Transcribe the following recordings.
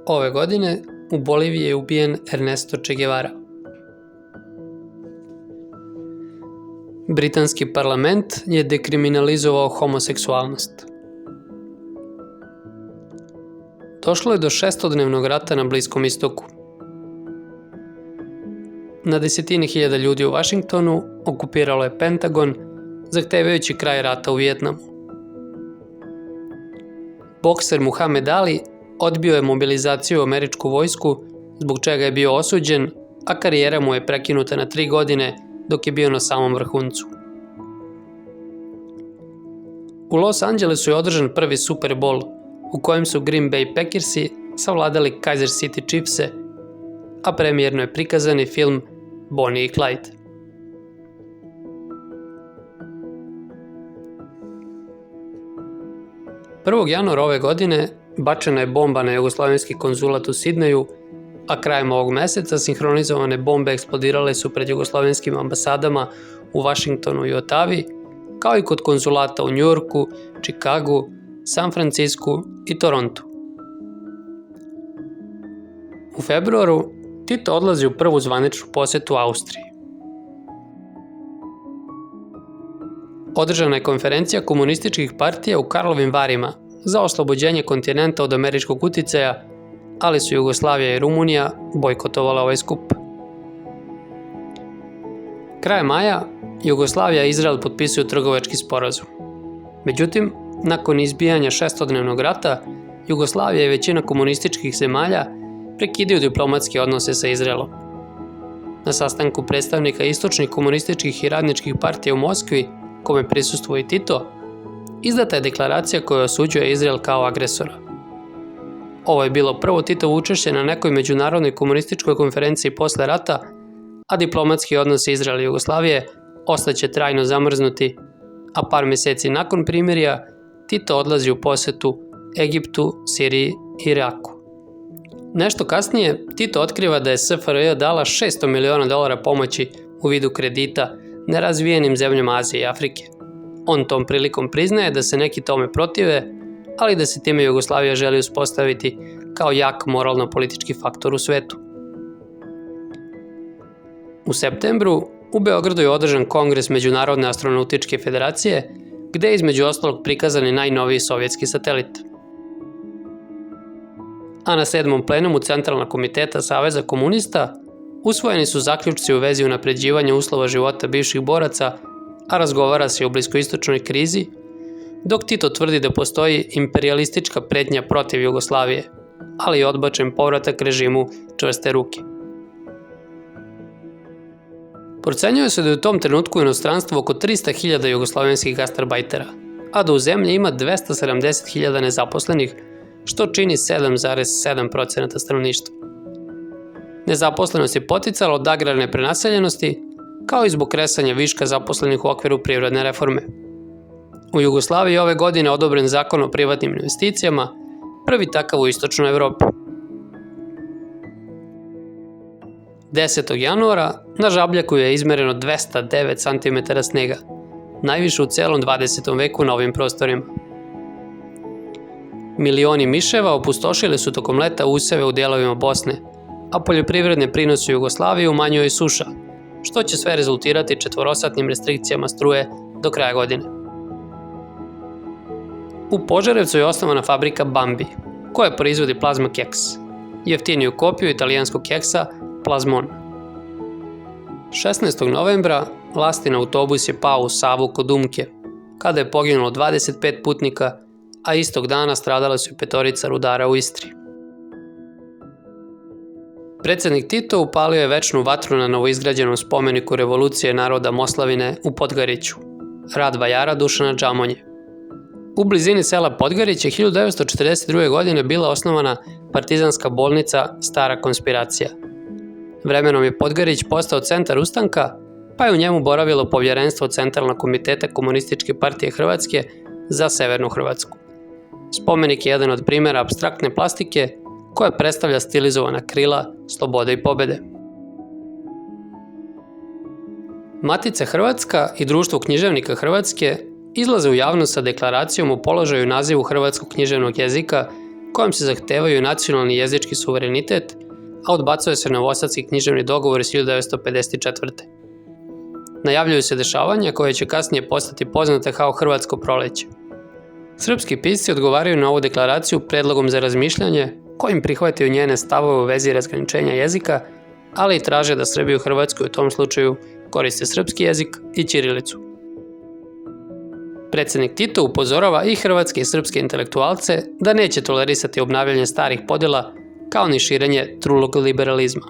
Ove godine u Boliviji je ubijen Ernesto Che Guevara. Britanski parlament je dekriminalizovao homoseksualnost. Došlo je do 600-dnevnog rata na Bliskom istoku. Na desetine hiljada ljudi u Vašingtonu okupiralo je Pentagon, zahtevajući kraj rata u Vijetnamu. Bokser Muhamed Ali odbio je mobilizaciju u američku vojsku, zbog čega je bio osuđen, a karijera mu je prekinuta na 3 godine dok je bio na samom vrhuncu. U Los Angelesu je održan prvi Super Bowl, u kojem su Green Bay Packersi savladali Kansas City Chiefse, a premijerno je prikazan i film Bonnie i Clyde. Januara ove godine bačena je bomba na jugoslovenski konzulat u Sidneju, a krajem ovog meseca sinhronizovane bombe eksplodirale su pred jugoslovenskim ambasadama u Vašingtonu i Otavi, kao i kod konzulata u Njujorku, Čikagu, San Francisku i Torontu. U februaru Tito odlazi u prvu zvaničnu posetu Austriji. Održana je konferencija komunističkih partija u Karlovim Varima za oslobođenje kontinenta od američkog uticaja, ali su Jugoslavija i Rumunija bojkotovale ovaj skup. Krajem maja Jugoslavija i Izrael potpisuju trgovački sporazum. Međutim, nakon izbijanja 600-dnevnog rata, Jugoslavija i većina komunističkih zemalja prekidaju diplomatske odnose sa Izraelom. Na sastanku predstavnika istočnih komunističkih i radničkih partija u Moskvi, kome prisustvuje i Tito, izdata je deklaracija koja osuđuje Izrael kao agresora. Ovo je bilo prvo Titovo učešće na nekoj međunarodnoj komunističkoj konferenciji posle rata, a diplomatski odnosi Izraela i Jugoslavije ostaće trajno zamrznuti, a par meseci nakon primirja Tito odlazi u posetu Egiptu, Siriji i Iraku. Nešto kasnije Tito otkriva da je SFRJ dala $600 miliona pomoći u vidu kredita nerazvijenim zemljama Azije i Afrike. On tom prilikom priznaje da se neki tome protive, ali da se time Jugoslavija želi uspostaviti kao jak moralno-politički faktor u svetu. U septembru u Beogradu je održan kongres Međunarodne astronautičke federacije, gde je između ostalog prikazan i najnoviji sovjetski satelit. A na 7. plenumu Centralnog komiteta Saveza komunista usvojeni su zaključci u vezi unapređivanja uslova života bivših boraca, a razgovara se o bliskoistočnoj krizi, dok Tito tvrdi da postoji imperijalistička pretnja protiv Jugoslavije, ali je odbačen povratak režimu čvrste ruke. Procenjuje se da je u tom trenutku u inostranstvu oko 300.000 jugoslovenskih gastarbajtera, a da u zemlji ima 270.000 nezaposlenih, što čini 7,7% stanovništva. Nezaposlenost je poticala od agrarne prenaseljenosti, kao i zbog kresanja viška zaposlenih u okviru privredne reforme. U Jugoslaviji ove godine odobren zakon o privatnim investicijama, prvi takav u istočnoj Evropi. 10. januara na Žabljaku je izmereno 209 cm snega, najviše u celom 20. veku na ovim prostorima. Milioni miševa opustošili su tokom leta useve u delovima Bosne, a poljoprivredne prinose Jugoslavije umanjuje i suša, što će sve rezultirati 4-satnim restrikcijama struje do kraja godine. U Požarevcu je osnovana fabrika Bambi, koja proizvodi plazma keks, jeftiniju kopiju italijanskog keksa Plazmon. 16. novembra Lastin autobus je pao u Savu kod Umke, kada je poginulo 25 putnika, a istog dana stradala su i 5 rudara u Istri. Predsednik Tito upalio je večnu vatru na novoizgrađenom spomeniku revolucije naroda Moslavine u Podgariću, rad vajara Dušana Džamonje. U blizini sela Podgarić je 1942. godine bila osnovana partizanska bolnica Stara konspiracija. Vremenom je Podgarić postao centar ustanka, pa je u njemu boravilo povjerenstvo Centralnog komiteta Komunističke partije Hrvatske za Severnu Hrvatsku. Spomenik je jedan od primjera apstraktne plastike koja predstavlja stilizovana krila slobode i pobede. Matica Hrvatska i Društvo književnika Hrvatske izlaze u javnost sa deklaracijom o položaju i nazivu hrvatskog književnog jezika kojom se zahtevaju nacionalni i jezički suverenitet, a odbacuje se novosadski književni dogovor iz 1954. Najavljuju se dešavanja koje će kasnije postati poznate kao Hrvatsko proleće. Srpski pisci odgovaraju na ovu deklaraciju predlogom za razmišljanje, kojim prihvataju njene stavove u vezi razgraničenja jezika, ali i traže da Srbi u Hrvatskoj u tom slučaju koriste srpski jezik i ćirilicu. Predsjednik Tito upozorava i hrvatske i srpske intelektualce da neće tolerisati obnavljanje starih podjela kao ni širenje trulog liberalizma.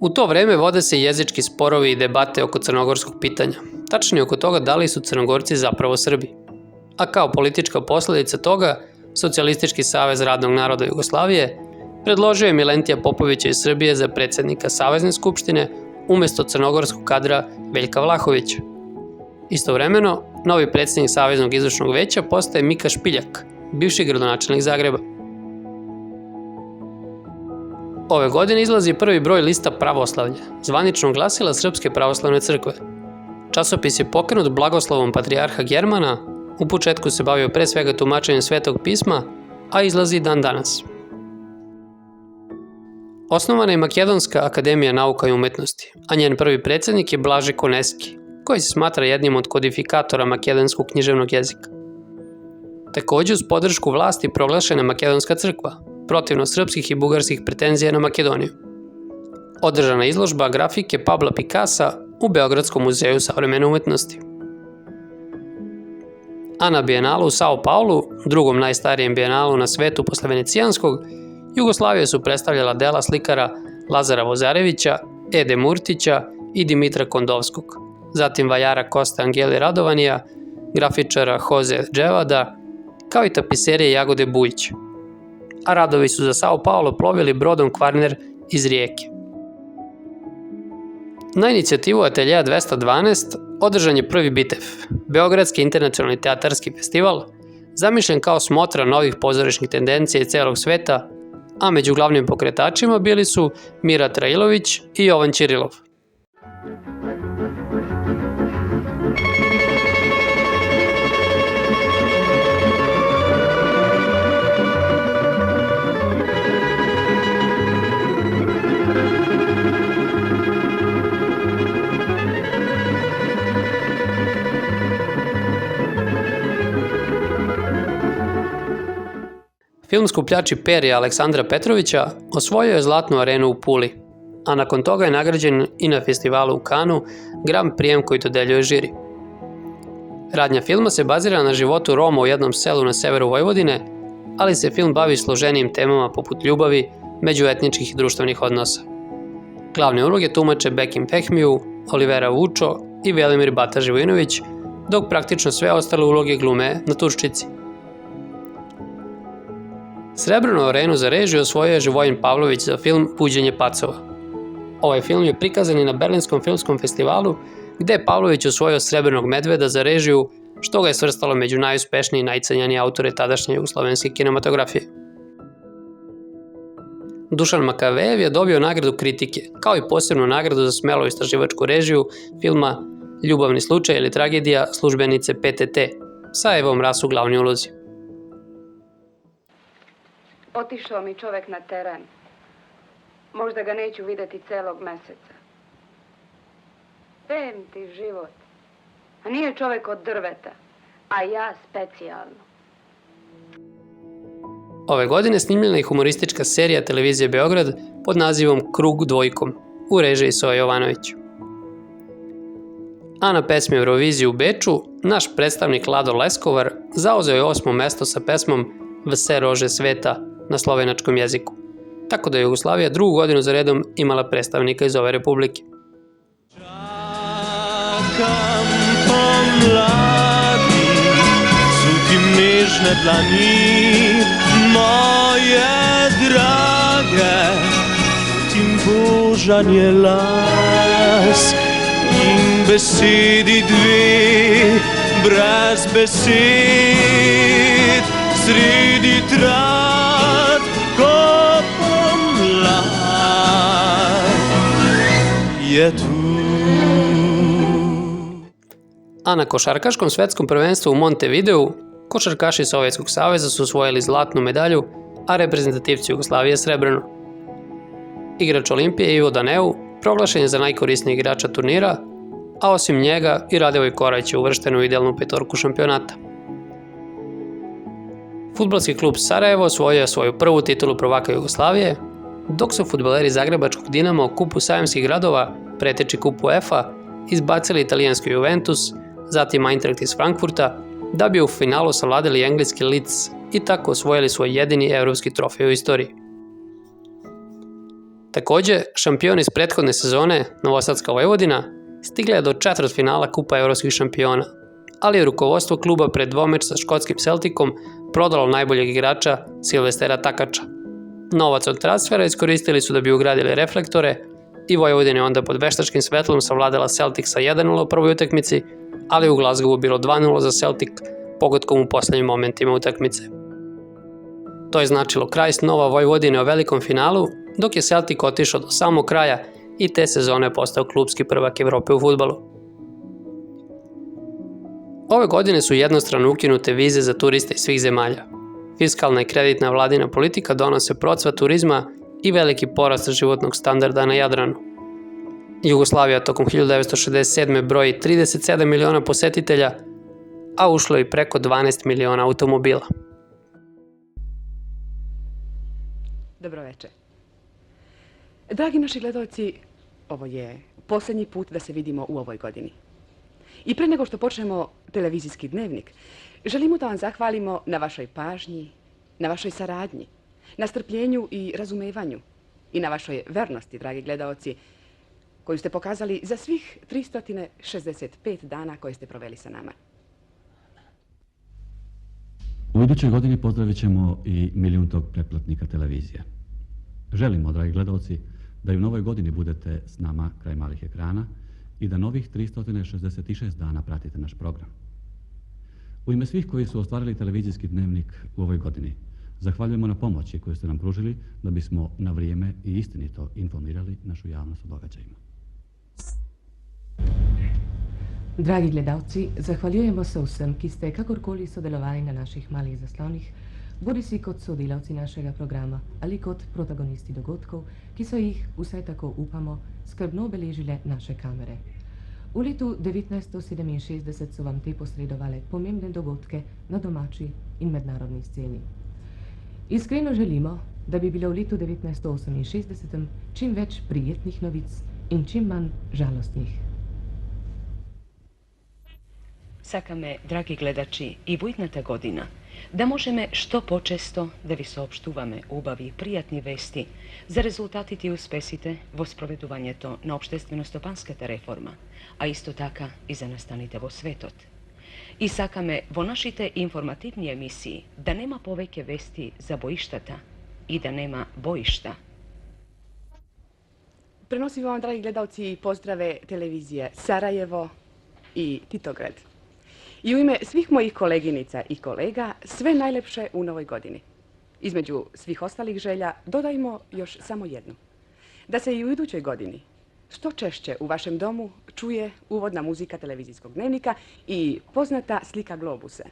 U to vreme vode se jezički sporovi i debate oko crnogorskog pitanja, tačnije oko toga da li su Crnogorci zapravo Srbi. A kao politička posljedica toga, Socijalistički savez radnog naroda Jugoslavije predložio je Milentija Popovića iz Srbije za predsjednika Savezne skupštine umjesto crnogorskog kadra Veljka Vlahovića. Istovremeno, novi predsjednik Saveznog izvršnog veća postaje Mika Špiljak, bivši gradonačelnik Zagreba. Ove godine izlazi prvi broj lista Pravoslavlja, zvaničnog glasila Srpske pravoslavne crkve. Časopis je pokrenut blagoslovom patrijarha Germana, u početku se bavio pre svega tumačenjem Svetog pisma, a izlazi dan danas. Osnovana je Makedonska akademija nauka i umetnosti, a njen prvi predsjednik je Blaže Koneski, koji se smatra jednim od kodifikatora makedonskog književnog jezika. Također uz podršku vlasti proglašena Makedonska crkva, protivno srpskih i bugarskih pretenzija na Makedoniju. Održana izložba grafike Pabla Picassa u Beogradskom muzeju savremene umetnosti. A na Bijenalu u Sao Paulu, drugom najstarijem bijenalu na svetu posle Venecijanskog, Jugoslavije su predstavljala dela slikara Lazara Vozarevića, Ede Murtića i Dimitra Kondovskog, zatim vajara Kosta Angeli Radovanija, grafičara Jose Dževada, kao i tapiserije Jagode Bujić. A radovi su za Sao Paulo plovili brodom Kvarner iz Rijeke. Na inicijativu Ateljeja 212 održan je prvi BITEF, Beogradski internacionalni teatarski festival, zamišljen kao smotra novih pozorišnih tendencija iz celog sveta, a među glavnim pokretačima bili su Mira Trailović i Jovan Ćirilov. Film Skupljači perja Aleksandra Petrovića osvojio je Zlatnu arenu u Puli, a nakon toga je nagrađen i na festivalu u Kanu Grand Prix koji dodeljuje žiri. Radnja filma se bazira na životu Roma u jednom selu na severu Vojvodine, ali se film bavi složenijim temama poput ljubavi, međuetničkih i društvenih odnosa. Glavne uloge tumače Bekim Fehmiju, Olivera Vučo i Velimir Bata Živojinović, dok praktično sve ostale uloge glume na Turščici. Srebrnu arenu za režiju osvojio je Živojin Pavlović za film Buđenje pacova. Ovaj film je prikazan i na Berlinskom filmskom festivalu, gde je Pavlović osvojio Srebrnog medveda za režiju, što ga je svrstalo među najuspešniji i najcenjenije autore tadašnje jugoslovenske kinematografije. Dušan Makavejev je dobio nagradu kritike, kao i posebnu nagradu za smelu istraživačku režiju filma Ljubavni slučaj ili tragedija službenice PTT, sa Evom Ras u glavnoj ulozi. Otišao mi čovek na teren. Možda ga neću vidjeti celog meseca. Vem ti život. A nije čovek od drveta, a ja specijalno. Ove godine snimljena je humoristička serija televizije Beograd pod nazivom Krug dvojkom u režiji Soja Jovanović. A na pesmi Eurovizije u Beču naš predstavnik Lado Leskovar zauzeo je 8. mesto sa pesmom Vse rože sveta na slovenačkom jeziku, tako da je Jugoslavija drugu godinu za redom imala predstavnika iz ove republike. Čakam pomladi, su ti nežne dlani, moje drage, tim božan je las in besedi dve, brez besed, sredi trat, ko pomlad je tu. A na košarkaškom svetskom prvenstvu u Montevideu Košarkaši Sovjetskog saveza su osvojili zlatnu medalju, a reprezentativci Jugoslavije srebrnu. Igrač Olimpije Ivo Daneu proglašen je za najkorisnijeg igrača turnira, a osim njega i Radivoj Korać je uvršten u idealnu petorku šampionata. Fudbalski klub Sarajevo osvojio je svoju prvu titulu prvaka Jugoslavije, dok su fudbaleri Zagrebačkog Dinama u kupu sajamskih gradova, preteči kupu UEFA, izbacili italijanski Juventus, zatim Eintracht iz Frankfurta, da bi u finalu savladali engleski Leeds i tako osvojili svoj jedini evropski trofej u istoriji. Takođe, šampion iz prethodne sezone, Novosadska Vojvodina, stigla je do četvrtfinala Kupa evropskih šampiona, ali je rukovodstvo kluba pred dvomeč sa škotskim Celticom prodalo najboljeg igrača Silvestera Takača. Novac od transfera iskoristili su da bi ugradili reflektore i Vojvodina je onda pod veštačkim svetlom savladala Celtic sa 1:0 u prvoj utakmici, ali u Glasgowu bilo 2:0 za Celtic pogodkom u poslednjim momentima utakmice. To je značilo kraj snova Vojvodine o velikom finalu, dok je Celtic otišao do samog kraja i te sezone postao klubski prvak Evrope u fudbalu. Ove godine su jednostrano ukinute vize za turiste iz svih zemalja. Fiskalna i kreditna vladina politika donose procvat turizma i veliki porast životnog standarda na Jadranu. Jugoslavija tokom 1967. broji 37 miliona posetitelja, a ušlo je preko 12 miliona automobila. Dobro večer. Dragi naši gledalci, ovo je posljednji put da se vidimo u ovoj godini. I pre nego što počnemo televizijski dnevnik, želimo da vam zahvalimo na vašoj pažnji, na vašoj saradnji, na strpljenju i razumevanju i na vašoj vernosti, dragi gledalci, koju ste pokazali za svih 365 dana koje ste proveli sa nama. U idućoj godini pozdravit ćemo i milijuntog pretplatnika televizije. Želimo, dragi gledalci, da i u novoj godini budete s nama kraj malih ekrana i da novih 366 dana pratite naš program. U ime svih koji su ostvarili televizijski dnevnik u ovoj godini, zahvaljujemo na pomoći koju ste nam pružili da bismo na vrijeme i istinito informirali našu javnost o događajima. Dragi gledalci, zahvaljujemo se vsem, ki ste kakorkoli sodelovali na naših malih zaslonih, bodisi kot sodelavci našega programa ali kot protagonisti dogodkov, ki so jih, vsaj tako upamo, skrbno obeležile naše kamere. V letu 1967 so vam te posredovale pomembne dogodke na domači in mednarodni sceni. Iskreno želimo, da bi bilo v letu 1968 čim več prijetnih novic in čim manj žalostnih. Sakame, dragi gledači, i bujdnata godina, da možeme što počesto da vi soopštuvame ubavi prijatni vesti za rezultatiti uspesite vo sproveduvanje to na opštveno-stopanskata reforma, a isto taka i za nastanite vo svetot. I sakame, vo našite informativni emisiji da nema poveke vesti za bojištata i da nema bojišta. Prenosim vam, dragi gledalci, pozdrave televizije Sarajevo i Titograd. I u ime svih mojih koleginica i kolega sve najlepše u novoj godini. Između svih ostalih želja dodajmo još samo jednu. Da se i u idućoj godini što češće u vašem domu čuje uvodna muzika televizijskog dnevnika i poznata slika globusa.